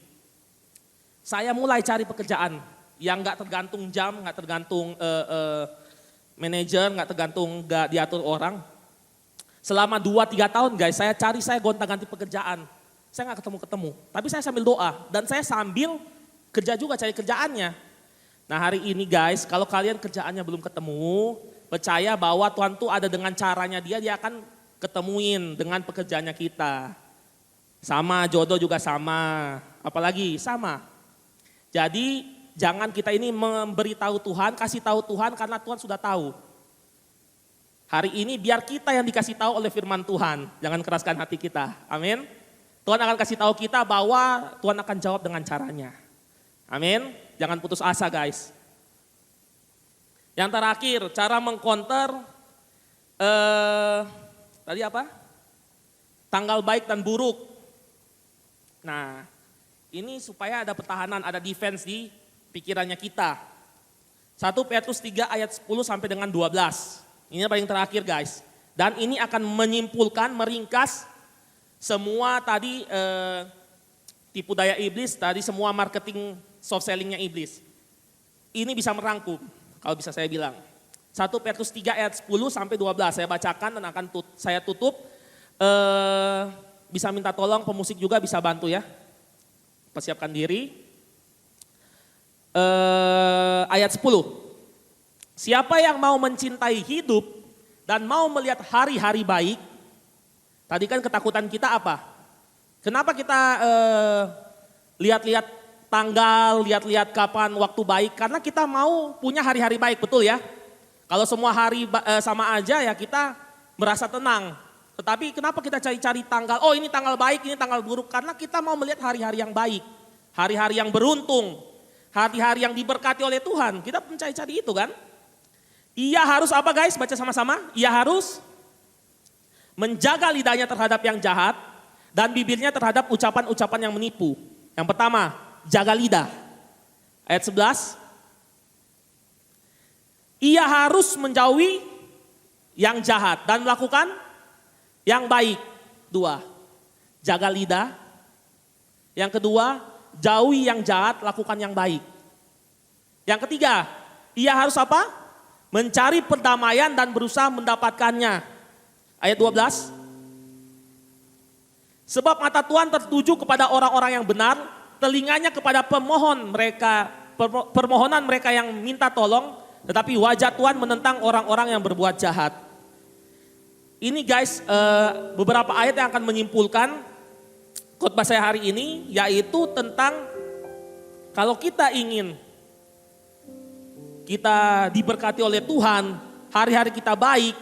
Saya mulai cari pekerjaan yang gak tergantung jam, gak tergantung manajer, gak tergantung gak diatur orang. Selama 2-3 tahun guys, saya gonta-ganti pekerjaan. Saya gak ketemu-ketemu, tapi saya sambil doa dan saya sambil kerja juga cari kerjaannya. Nah hari ini guys, kalau kalian kerjaannya belum ketemu, percaya bahwa Tuhan tuh ada dengan caranya dia akan ketemuin dengan pekerjaannya kita. Sama, jodoh juga sama, apalagi sama. Jadi jangan kita ini memberitahu Tuhan, kasih tahu Tuhan karena Tuhan sudah tahu. Hari ini biar kita yang dikasih tahu oleh firman Tuhan, jangan keraskan hati kita, amin. Tuhan akan kasih tahu kita bahwa Tuhan akan jawab dengan caranya, amin. Jangan putus asa guys. Yang terakhir, cara mengcounter tadi apa? Tanggal baik dan buruk. Nah, ini supaya ada pertahanan, ada defense di pikirannya kita. 1 Petrus 3 ayat 10 sampai dengan 12. Ini yang paling terakhir guys. Dan ini akan menyimpulkan, meringkas semua tadi tipu daya iblis, tadi semua marketing soft sellingnya iblis. Ini bisa merangkum, kalau bisa saya bilang. 1 Petrus 3 ayat 10 sampai 12 saya bacakan dan akan saya tutup. Bisa minta tolong pemusik juga bisa bantu ya. Persiapkan diri. Ayat 10. Siapa yang mau mencintai hidup dan mau melihat hari-hari baik. Tadi kan ketakutan kita apa? Kenapa kita lihat-lihat tanggal, lihat-lihat kapan waktu baik? Karena kita mau punya hari-hari baik, betul ya? Kalau semua hari sama aja ya kita merasa tenang. Tetapi kenapa kita cari-cari tanggal, oh ini tanggal baik, ini tanggal buruk. Karena kita mau melihat hari-hari yang baik, hari-hari yang beruntung, hari-hari yang diberkati oleh Tuhan. Kita mencari-cari itu kan. Ia harus apa guys, baca sama-sama. Ia harus menjaga lidahnya terhadap yang jahat dan bibirnya terhadap ucapan-ucapan yang menipu. Yang pertama, jaga lidah. Ayat 11. Ia harus menjauhi yang jahat dan melakukan yang baik. 2. Jaga lidah. Yang kedua, jauhi yang jahat, lakukan yang baik. Yang ketiga, ia harus apa? Mencari perdamaian dan berusaha mendapatkannya. Ayat 12. Sebab mata Tuhan tertuju kepada orang-orang yang benar, telinganya kepada permohonan mereka yang minta tolong, tetapi wajah Tuhan menentang orang-orang yang berbuat jahat. Ini guys beberapa ayat yang akan menyimpulkan khotbah saya hari ini, yaitu tentang kalau kita ingin kita diberkati oleh Tuhan, hari-hari kita baik,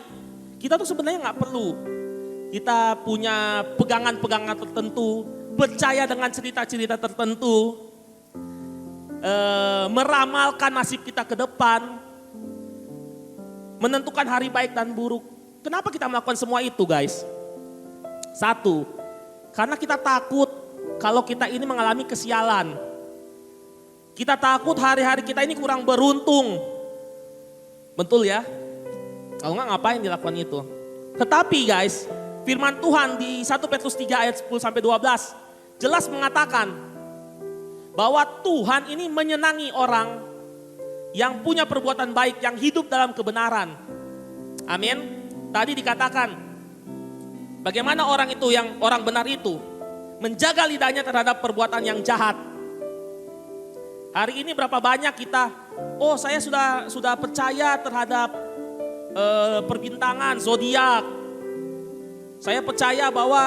kita tuh sebenarnya nggak perlu kita punya pegangan-pegangan tertentu, percaya dengan cerita-cerita tertentu, meramalkan nasib kita ke depan, menentukan hari baik dan buruk. Kenapa kita melakukan semua itu guys? 1, karena kita takut kalau kita ini mengalami kesialan. Kita takut hari-hari kita ini kurang beruntung. Betul ya? Kalau enggak ngapain dilakukan itu? Tetapi guys, firman Tuhan di 1 Petrus 3 ayat 10 sampai 12 jelas mengatakan bahwa Tuhan ini menyenangi orang yang punya perbuatan baik, yang hidup dalam kebenaran. Amin. Tadi dikatakan bagaimana orang itu yang orang benar itu menjaga lidahnya terhadap perbuatan yang jahat. Hari ini berapa banyak kita, oh saya sudah percaya terhadap perbintangan, zodiak. Saya percaya bahwa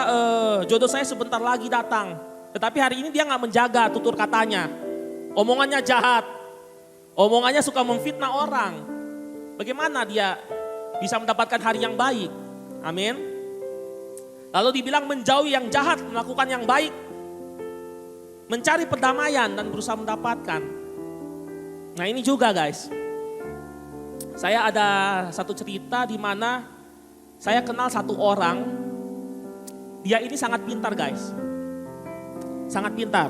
jodoh saya sebentar lagi datang. Tetapi hari ini dia nggak menjaga tutur katanya. Omongannya jahat. Omongannya suka memfitnah orang. Bagaimana dia bisa mendapatkan hari yang baik? Amin. Lalu dibilang menjauhi yang jahat, melakukan yang baik. Mencari perdamaian dan berusaha mendapatkan. Nah ini juga guys. Saya ada satu cerita di mana saya kenal satu orang. Dia ini sangat pintar guys. Sangat pintar.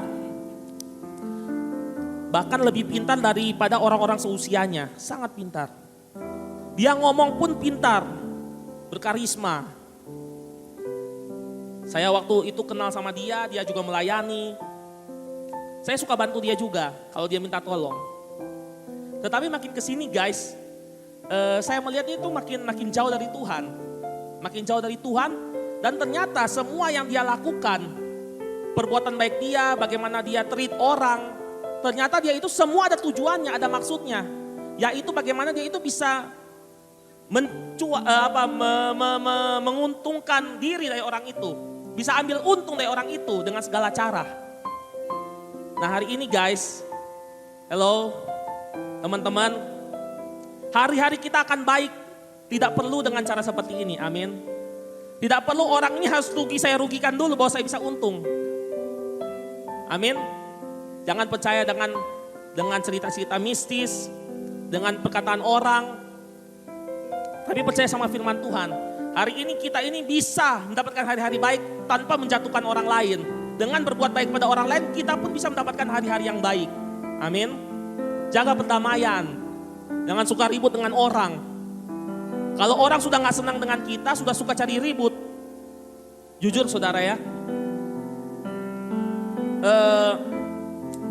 Bahkan lebih pintar daripada orang-orang seusianya. Sangat pintar. Dia ngomong pun pintar. Berkarisma. Saya waktu itu kenal sama dia juga melayani. Saya suka bantu dia juga kalau dia minta tolong. Tetapi makin kesini guys, saya melihatnya itu makin jauh dari Tuhan. Makin jauh dari Tuhan dan ternyata semua yang dia lakukan, perbuatan baik dia, bagaimana dia treat orang, ternyata dia itu semua ada tujuannya, ada maksudnya. Yaitu bagaimana dia itu bisa menguntungkan diri dari orang itu. Bisa ambil untung dari orang itu dengan segala cara. Nah hari ini guys, hello teman-teman, hari-hari kita akan baik. Tidak perlu dengan cara seperti ini, amin. Tidak perlu orang ini harus rugi, saya rugikan dulu bahwa saya bisa untung. Amin. Jangan percaya dengan cerita-cerita mistis, dengan perkataan orang. Tapi percaya sama firman Tuhan. Hari ini kita ini bisa mendapatkan hari-hari baik tanpa menjatuhkan orang lain. Dengan berbuat baik pada orang lain, kita pun bisa mendapatkan hari-hari yang baik. Amin. Jaga perdamaian. Jangan suka ribut dengan orang. Kalau orang sudah gak senang dengan kita, sudah suka cari ribut. Jujur saudara ya.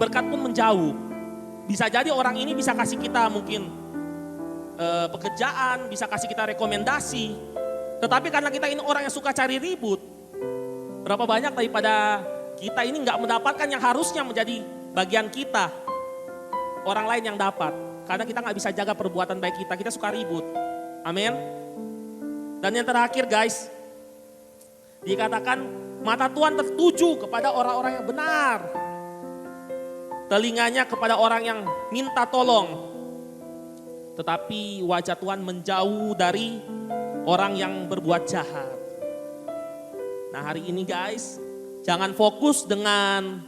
Berkat pun menjauh. Bisa jadi orang ini bisa kasih kita mungkin pekerjaan, bisa kasih kita rekomendasi. Tetapi karena kita ini orang yang suka cari ribut, berapa banyak daripada kita ini gak mendapatkan yang harusnya menjadi bagian kita. Orang lain yang dapat. Karena kita gak bisa jaga perbuatan baik kita suka ribut. Amin. Dan yang terakhir guys, dikatakan mata Tuhan tertuju kepada orang-orang yang benar. Telinganya kepada orang yang minta tolong. Tetapi wajah Tuhan menjauh dari orang yang berbuat jahat. Nah hari ini guys, jangan fokus dengan,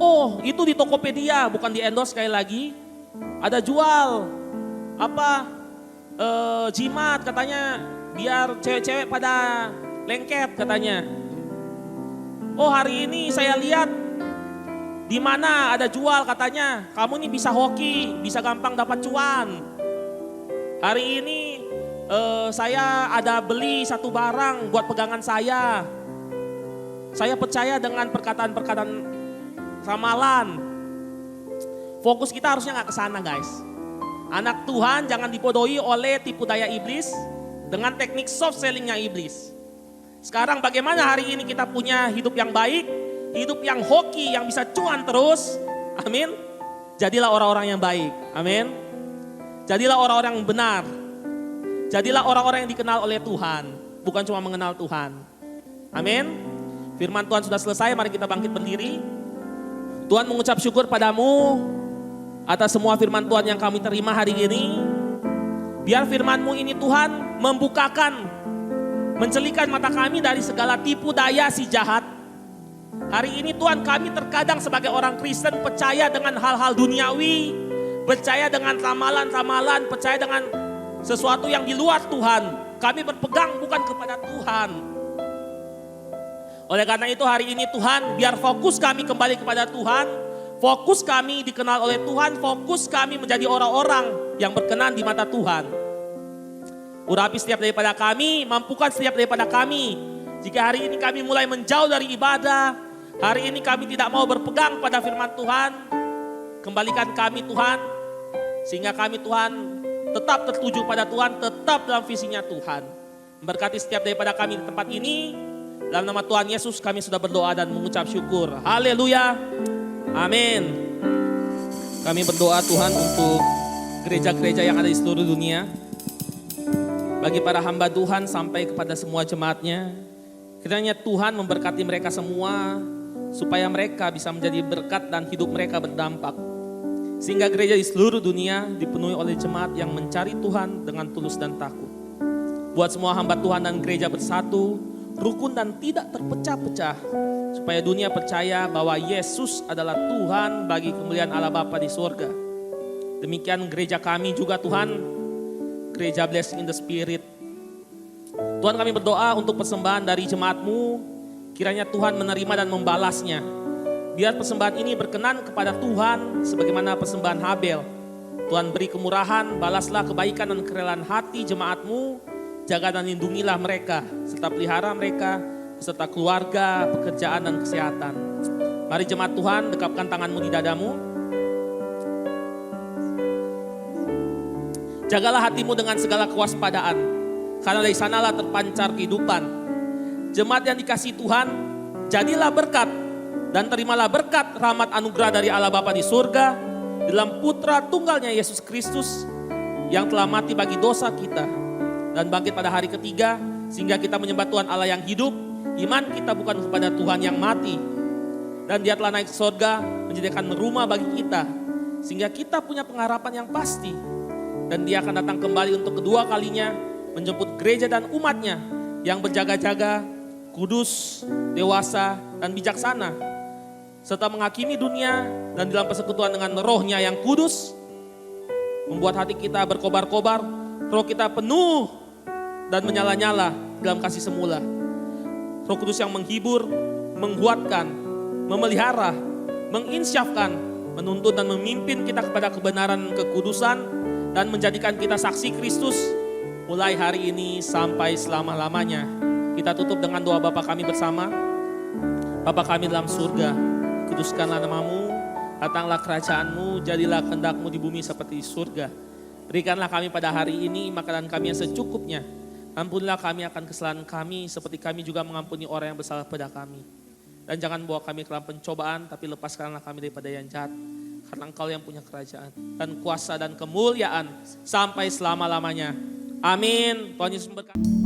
oh itu di Tokopedia, bukan di endorse sekali lagi. Ada jual, jimat katanya, biar cewek-cewek pada lengket katanya. Oh hari ini saya lihat di mana ada jual katanya, kamu ini bisa hoki, bisa gampang dapat cuan. Hari ini saya ada beli satu barang buat pegangan saya. Saya percaya dengan perkataan-perkataan ramalan. Fokus kita harusnya gak ke sana guys. Anak Tuhan jangan dibodohi oleh tipu daya iblis dengan teknik soft sellingnya iblis. Sekarang bagaimana hari ini kita punya hidup yang baik, hidup yang hoki, yang bisa cuan terus. Amin. Jadilah orang-orang yang baik. Amin. Jadilah orang-orang yang benar. Jadilah orang-orang yang dikenal oleh Tuhan. Bukan cuma mengenal Tuhan. Amin. Firman Tuhan sudah selesai, mari kita bangkit berdiri. Tuhan mengucap syukur padamu atas semua firman Tuhan yang kami terima hari ini. Biar firman-Mu ini Tuhan membukakan, mencelikan mata kami dari segala tipu daya si jahat. Hari ini Tuhan kami terkadang sebagai orang Kristen percaya dengan hal-hal duniawi, percaya dengan ramalan-ramalan, percaya dengan sesuatu yang di luar Tuhan. Kami berpegang bukan kepada Tuhan. Oleh karena itu hari ini Tuhan, biar fokus kami kembali kepada Tuhan. Fokus kami dikenal oleh Tuhan, fokus kami menjadi orang-orang yang berkenan di mata Tuhan. Urapi setiap daripada kami, mampukan setiap daripada kami. Jika hari ini kami mulai menjauh dari ibadah, hari ini kami tidak mau berpegang pada firman Tuhan, kembalikan kami Tuhan, sehingga kami Tuhan tetap tertuju pada Tuhan, tetap dalam visinya Tuhan. Berkati setiap daripada kami di tempat ini, dalam nama Tuhan Yesus kami sudah berdoa dan mengucap syukur. Haleluya. Amin. Kami berdoa Tuhan untuk gereja-gereja yang ada di seluruh dunia. bagi para hamba Tuhan sampai kepada semua jemaatnya. Kiranya Tuhan memberkati mereka semua, supaya mereka bisa menjadi berkat dan hidup mereka berdampak. Sehingga gereja di seluruh dunia dipenuhi oleh jemaat yang mencari Tuhan dengan tulus dan takut. Buat semua hamba Tuhan dan gereja bersatu, rukun dan tidak terpecah-pecah. Supaya dunia percaya bahwa Yesus adalah Tuhan bagi kemuliaan Allah Bapa di surga. Demikian gereja kami juga Tuhan, gereja Blessing in the Spirit. Tuhan, kami berdoa untuk persembahan dari jemaat-Mu, kiranya Tuhan menerima dan membalasnya. Biar persembahan ini berkenan kepada Tuhan sebagaimana persembahan Habel. Tuhan beri kemurahan, balaslah kebaikan dan kerelaan hati jemaat-Mu, jaga dan lindungilah mereka, serta pelihara mereka, beserta keluarga, pekerjaan dan kesehatan. Mari jemaat Tuhan, dekapkan tanganmu di dadamu. Jagalah hatimu dengan segala kewaspadaan, karena dari sanalah terpancar kehidupan. Jemaat yang dikasihi Tuhan, jadilah berkat dan terimalah berkat rahmat anugerah dari Allah Bapa di surga dalam Putra tunggalnya Yesus Kristus yang telah mati bagi dosa kita dan bangkit pada hari ketiga, sehingga kita menyembah Tuhan Allah yang hidup. Iman kita bukan kepada Tuhan yang mati, dan Dia telah naik ke surga menyediakan rumah bagi kita, sehingga kita punya pengharapan yang pasti. Dan Dia akan datang kembali untuk kedua kalinya, menjemput gereja dan umatnya yang berjaga-jaga, kudus, dewasa, dan bijaksana, serta menghakimi dunia dan dalam persekutuan dengan rohnya yang kudus, membuat hati kita berkobar-kobar, roh kita penuh dan menyala-nyala dalam kasih semula. Roh Kudus yang menghibur, menguatkan, memelihara, menginsyafkan, menuntun dan memimpin kita kepada kebenaran dan kekudusan, dan menjadikan kita saksi Kristus mulai hari ini sampai selama-lamanya. Kita tutup dengan doa Bapa kami bersama. Bapa kami dalam surga, kuduskanlah namamu, datanglah kerajaan-Mu, jadilah kehendak-Mu di bumi seperti di surga. Berikanlah kami pada hari ini makanan kami yang secukupnya. Ampunilah kami akan kesalahan kami, seperti kami juga mengampuni orang yang bersalah pada kami. Dan jangan bawa kami ke dalam pencobaan, tapi lepaskanlah kami daripada yang jahat. Karena Engkau yang punya kerajaan dan kuasa dan kemuliaan sampai selama-lamanya. Amin. Tuhan Yesus memberkati.